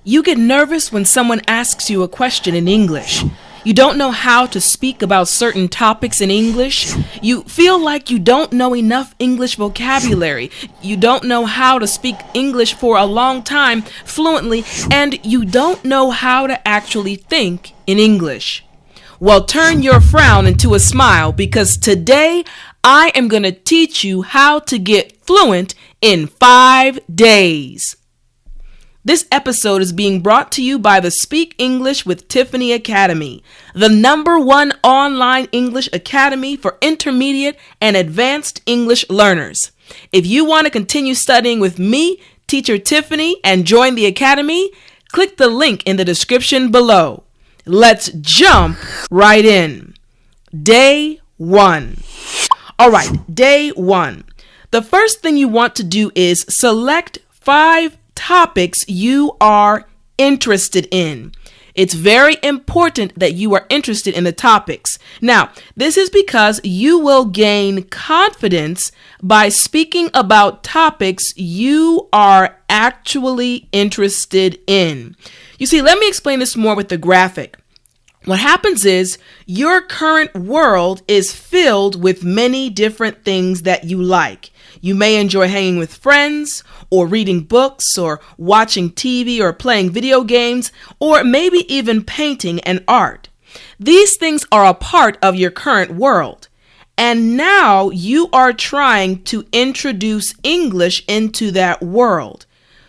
You get nervous when someone asks you a question in English. You don't know how to speak about certain topics in English. You feel like you don't know enough English vocabulary. You don't know how to speak English for a long time fluently, and you don't know how to actually think in English. Well, turn your frown into a smile, because today I am going to teach you how to get fluent in 5 days. This episode is being brought to you by the Speak English with Tiffany Academy, the #1 online English academy for intermediate and advanced English learners. If you want to continue studying with me, Teacher Tiffany, and join the academy, click the link in the description below. Let's jump right in. Day 1. All right, day 1. The first thing you want to do is select 5 topics you are interested in. It's very important that you are interested in the topics. Now, this is because you will gain confidence by speaking about topics you are actually interested in. You see, let me explain this more with the graphic. What happens is your current world is filled with many different things that you like. You may enjoy hanging with friends, or reading books, or watching TV, or playing video games, or maybe even painting and art. These things are a part of your current world. And now you are trying to introduce English into that world.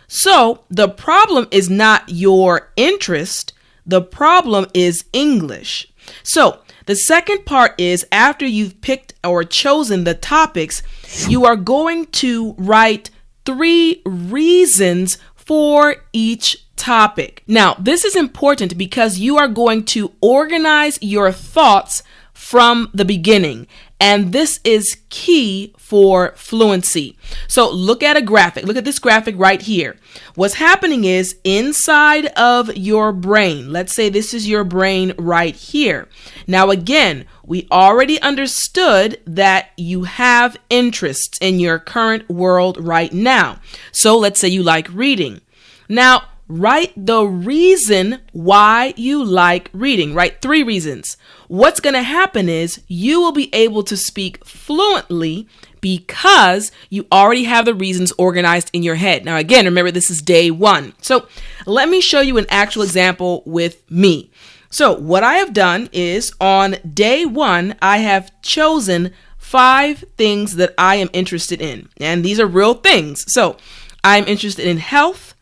So the problem is not your interest. The problem is English. So the second part is, after you've picked or chosen the topics, you are going to write 3 reasons for each topic. Now, this is important because you are going to organize your thoughts from the beginning. And this is key for fluency. So look at a graphic. Look at this graphic right here. What's happening is, inside of your brain, let's say this is your brain right here. Now again, we already understood that you have interests in your current world right now. So let's say you like reading. Now, write the reason why you like reading. Write 3 reasons. What's going to happen is you will be able to speak fluently because you already have the reasons organized in your head. Now, again, remember, this is day 1. So let me show you an actual example with me. So what I have done is, on day 1, I have chosen 5 things that I am interested in. And these are real things. So I'm interested in health,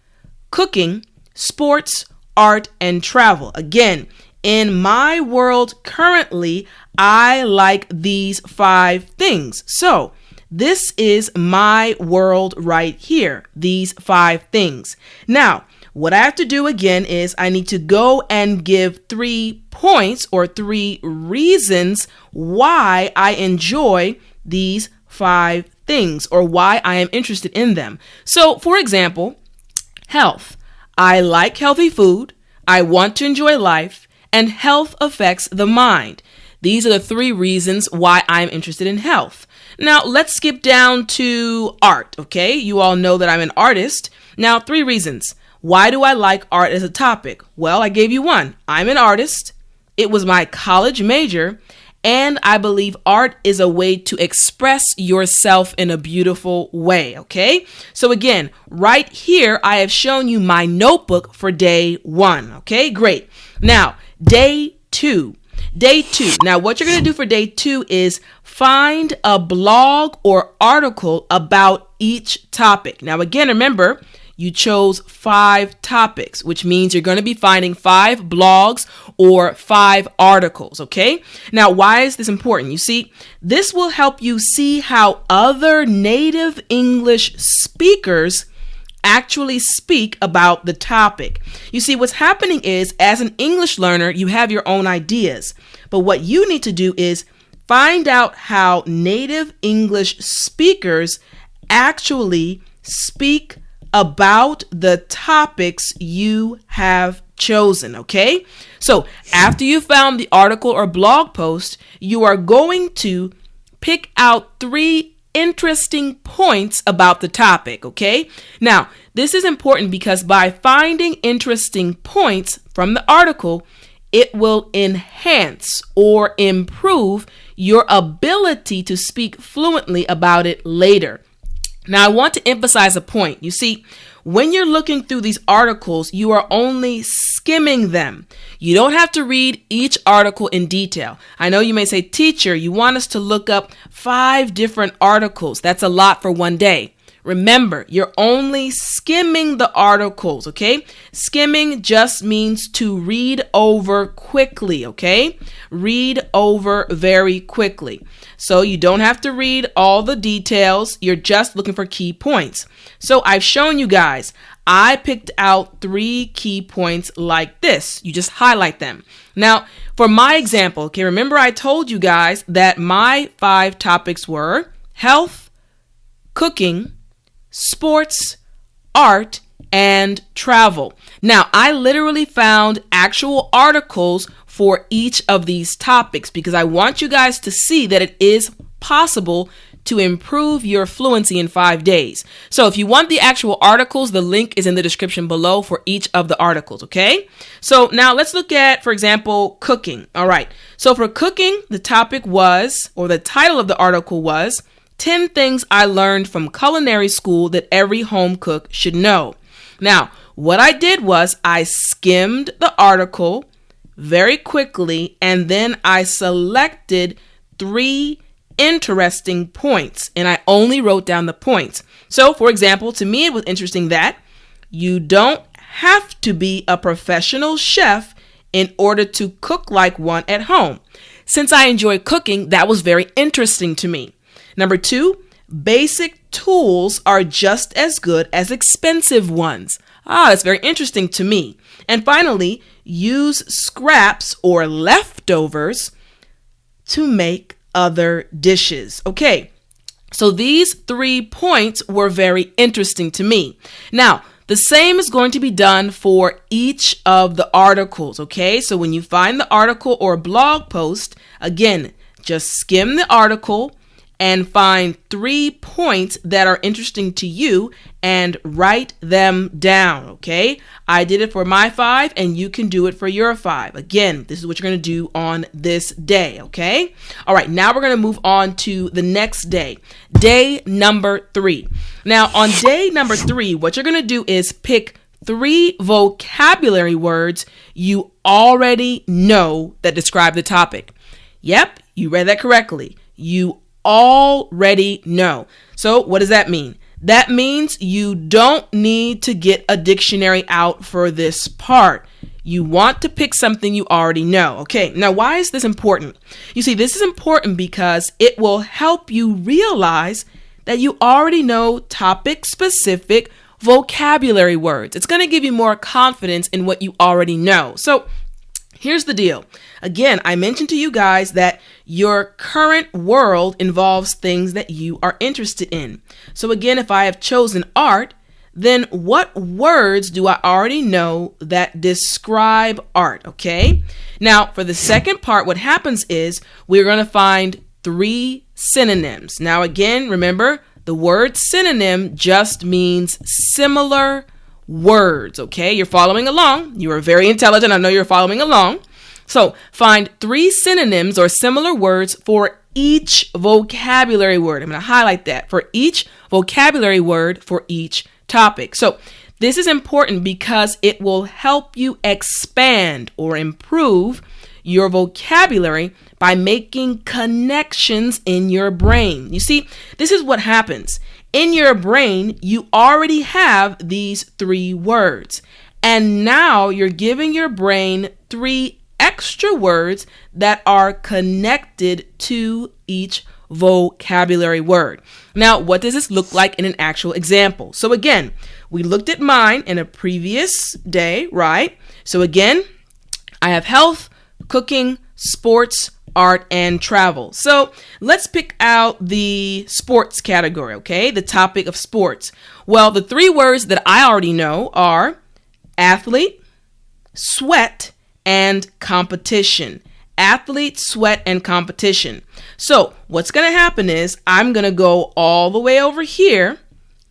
cooking, sports, art, and travel. Again, in my world currently, I like these 5 things. So this is my world right here, these 5 things. Now, what I have to do again is I need to go and give 3 points or 3 reasons why I enjoy these 5 things, or why I am interested in them. So, for example, health. I like healthy food. I want to enjoy life, and health affects the mind. These are the 3 reasons why I'm interested in health. Now, let's skip down to art, okay? You all know that I'm an artist. Now, 3 reasons. Why do I like art as a topic? Well, I gave you 1. I'm an artist. It was my college major. And I believe art is a way to express yourself in a beautiful way, okay? So again, right here, I have shown you my notebook for day 1, okay? Great. Now, day 2. Day 2. Now, what you're going to do for day 2 is find a blog or article about each topic. Now, again, remember, you chose 5 topics, which means you're going to be finding 5 blogs or 5 articles, okay? Now, why is this important? You see, this will help you see how other native English speakers actually speak about the topic. You see, what's happening is, as an English learner, you have your own ideas. But what you need to do is find out how native English speakers actually speak about the topics you have chosen, okay? So after you found the article or blog post, you are going to pick out 3 interesting points about the topic, okay? Now, this is important because by finding interesting points from the article, it will enhance or improve your ability to speak fluently about it later. Now, I want to emphasize a point. You see, when you're looking through these articles, you are only skimming them. You don't have to read each article in detail. I know you may say, teacher, you want us to look up 5 different articles. That's a lot for one day. Remember, you're only skimming the articles, okay? Skimming just means to read over quickly, okay? Read over very quickly. So you don't have to read all the details. You're just looking for key points. So I've shown you guys, I picked out 3 key points like this. You just highlight them. Now, for my example, okay, remember I told you guys that my 5 topics were health, cooking, sports, art, and travel. Now, I literally found actual articles for each of these topics because I want you guys to see that it is possible to improve your fluency in 5 days. So if you want the actual articles, the link is in the description below for each of the articles, okay? So now let's look at, for example, cooking. All right. So for cooking, the topic was, or the title of the article was, 10 things I learned from culinary school that every home cook should know. Now, what I did was I skimmed the article very quickly, and then I selected 3 interesting points, and I only wrote down the points. So, for example, to me, it was interesting that you don't have to be a professional chef in order to cook like one at home. Since I enjoy cooking, that was very interesting to me. Number 2, basic tools are just as good as expensive ones. That's very interesting to me. And finally, use scraps or leftovers to make other dishes. Okay, so these 3 points were very interesting to me. Now, the same is going to be done for each of the articles, okay? So when you find the article or blog post, again, just skim the article and find 3 points that are interesting to you and write them down, okay? I did it for my 5 and you can do it for your 5. Again, this is what you're going to do on this day, okay? All right, now we're going to move on to the next day, day number 3. Now, on day number 3, what you're going to do is pick 3 vocabulary words you already know that describe the topic. Yep, you read that correctly. You already know. So what does that mean? That means you don't need to get a dictionary out for this part. You want to pick something you already know. Okay, now why is this important? You see, this is important because it will help you realize that you already know topic-specific vocabulary words. It's going to give you more confidence in what you already know. So here's the deal. Again, I mentioned to you guys that your current world involves things that you are interested in. So again, if I have chosen art, then what words do I already know that describe art, okay? Now, for the second part, what happens is we're going to find 3 synonyms. Now, again, remember, the word synonym just means similar words, okay? You're following along. You are very intelligent. I know you're following along. So find 3 synonyms or similar words for each vocabulary word. I'm going to highlight that for each vocabulary word for each topic. So this is important because it will help you expand or improve your vocabulary by making connections in your brain. You see, this is what happens. In your brain, you already have these 3 words. And now you're giving your brain 3 extra words that are connected to each vocabulary word. Now, what does this look like in an actual example? So again, we looked at mine in a previous day, right? So again, I have health, cooking, sports, art, and travel. So let's pick out the sports category, okay? The topic of sports. Well, the 3 words that I already know are athlete, sweat, and competition. athlete, sweat, and competition. So what's going to happen is I'm going to go all the way over here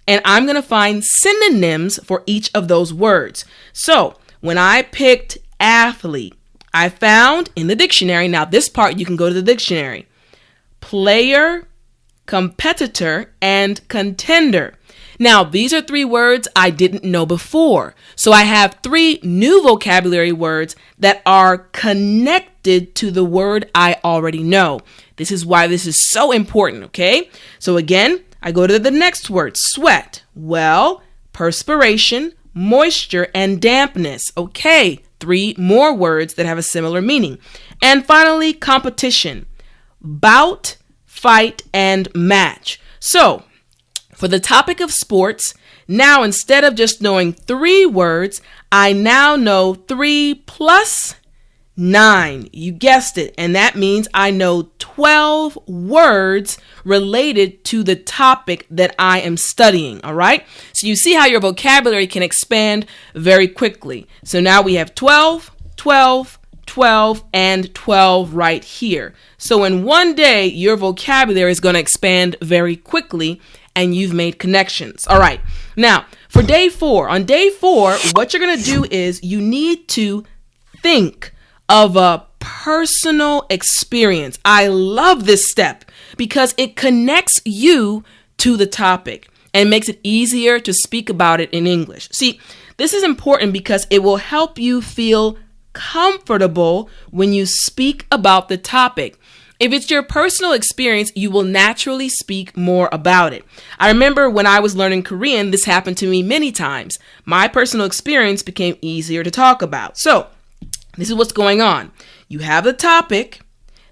and I'm going to find synonyms for each of those words. So when I picked athlete, I found in the dictionary, now this part you can go to the dictionary, player, competitor, and contender. Now, these are 3 words I didn't know before. So I have 3 new vocabulary words that are connected to the word I already know. This is why this is so important, okay? So again, I go to the next word, sweat. Well, perspiration, moisture, and dampness. Okay, 3 more words that have a similar meaning. And finally, competition, bout, fight, and match. So, for the topic of sports, now instead of just knowing 3 words, I now know 3 plus 9. You guessed it. And that means I know 12 words related to the topic that I am studying. All right. So you see how your vocabulary can expand very quickly. So now we have 12, 12, 12, and 12 right here. So in one day, your vocabulary is going to expand very quickly and you've made connections. All right. Now, for day 4, on day 4, what you're going to do is you need to think of a personal experience. I love this step because it connects you to the topic and makes it easier to speak about it in English. See, this is important because it will help you feel comfortable when you speak about the topic. If it's your personal experience, you will naturally speak more about it. I remember when I was learning Korean, this happened to me many times. My personal experience became easier to talk about. So, this is what's going on. You have the topic,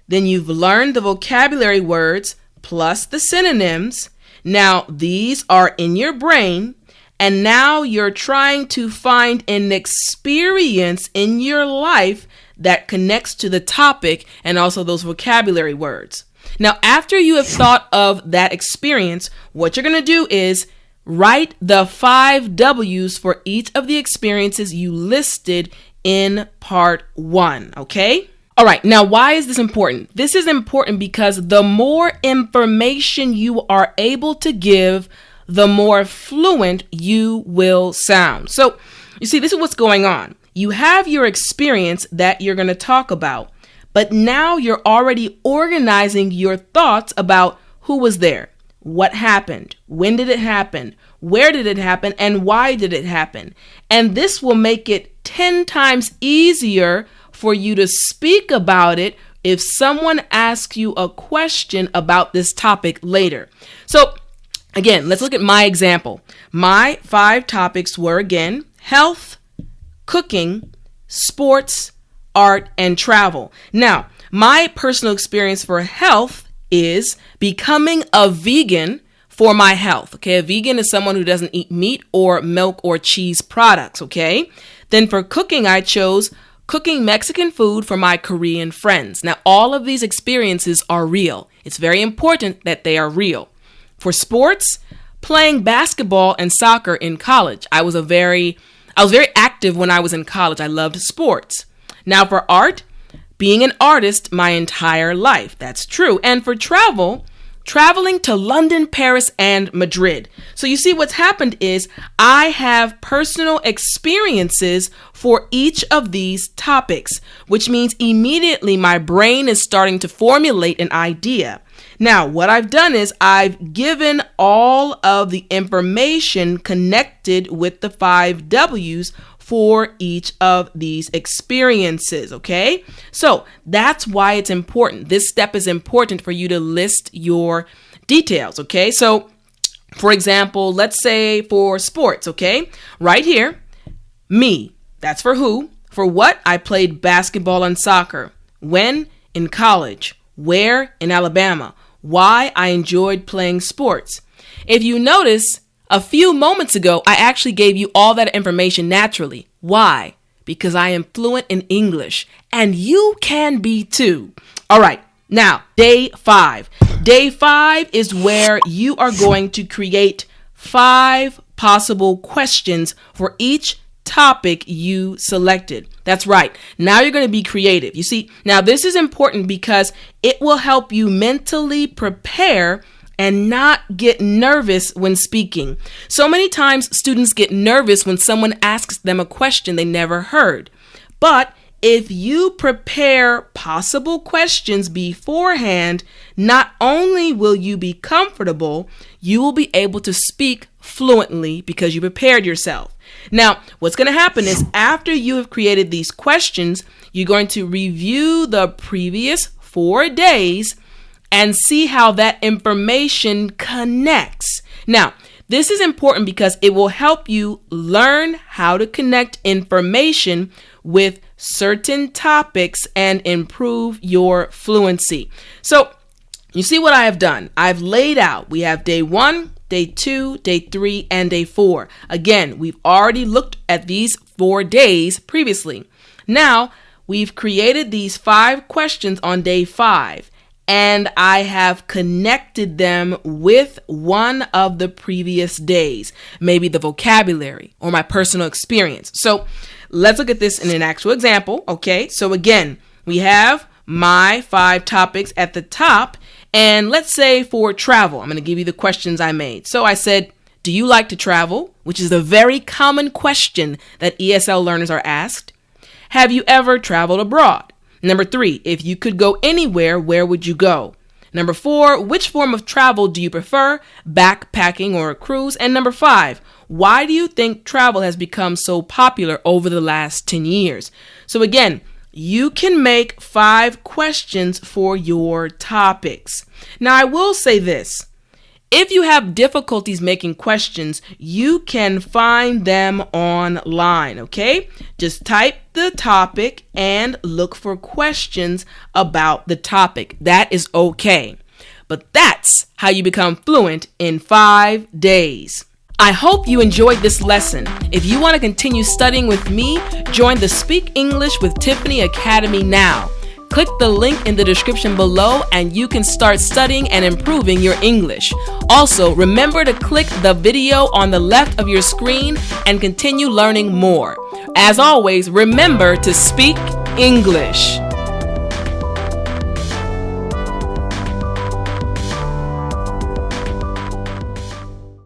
then you've learned the vocabulary words plus the synonyms. Now, these are in your brain, and now you're trying to find an experience in your life that connects to the topic and also those vocabulary words. Now, after you have thought of that experience, what you're going to do is write the 5 W's for each of the experiences you listed in part 1, okay? All right, now why is this important? This is important because the more information you are able to give, the more fluent you will sound. So, you see, this is what's going on. You have your experience that you're going to talk about, but now you're already organizing your thoughts about who was there, what happened, when did it happen, where did it happen, and why did it happen. And this will make it 10 times easier for you to speak about it if someone asks you a question about this topic later. So, again, let's look at my example. My 5 topics were, again, health, cooking, sports, art, and travel. Now, my personal experience for health is becoming a vegan for my health. Okay, a vegan is someone who doesn't eat meat or milk or cheese products. Okay, then for cooking, I chose cooking Mexican food for my Korean friends. Now, all of these experiences are real. It's very important that they are real. For sports, playing basketball and soccer in college. I was very active when I was in college. I loved sports. Now for art, being an artist my entire life. That's true. And for travel, traveling to London, Paris, and Madrid. So you see what's happened is I have personal experiences for each of these topics, which means immediately my brain is starting to formulate an idea. Now, what I've done is I've given all of the information connected with the 5 W's for each of these experiences, okay? So that's why it's important. This step is important for you to list your details, okay? So, for example, let's say for sports, okay? Right here, me, that's for who. For what? I played basketball and soccer. When? In college. Where? In Alabama. Why? I enjoyed playing sports. If you notice, a few moments ago, I actually gave you all that information naturally. Why? Because I am fluent in English, and you can be too. All right, now, day 5. Day 5 is where you are going to create 5 possible questions for each topic you selected. That's right. Now you're going to be creative. You see, now this is important because it will help you mentally prepare and not get nervous when speaking. So many times students get nervous when someone asks them a question they never heard. But if you prepare possible questions beforehand, not only will you be comfortable, you will be able to speak fluently because you prepared yourself. Now, what's going to happen is after you have created these questions, you're going to review the previous 4 days and see how that information connects. Now, this is important because it will help you learn how to connect information with certain topics and improve your fluency. So, you see what I have done? I've laid out, we have day 1, day 2, day 3, and day 4. Again, we've already looked at these 4 days previously. Now, we've created these 5 questions on day 5. And I have connected them with one of the previous days, maybe the vocabulary or my personal experience. So let's look at this in an actual example. Okay, so again, we have my 5 topics at the top. And let's say for travel, I'm going to give you the questions I made. So I said, do you like to travel? Which is a very common question that ESL learners are asked. Have you ever traveled abroad? Number 3, if you could go anywhere, where would you go? Number 4, which form of travel do you prefer, backpacking or a cruise? And number 5, why do you think travel has become so popular over the last 10 years? So again, you can make 5 questions for your topics. Now, I will say this. If you have difficulties making questions, you can find them online, okay? Just type the topic and look for questions about the topic. That is okay. But that's how you become fluent in 5 days. I hope you enjoyed this lesson. If you want to continue studying with me, join the Speak English with Tiffany Academy now. Click the link in the description below and you can start studying and improving your English. Also, remember to click the video on the left of your screen and continue learning more. As always, remember to speak English.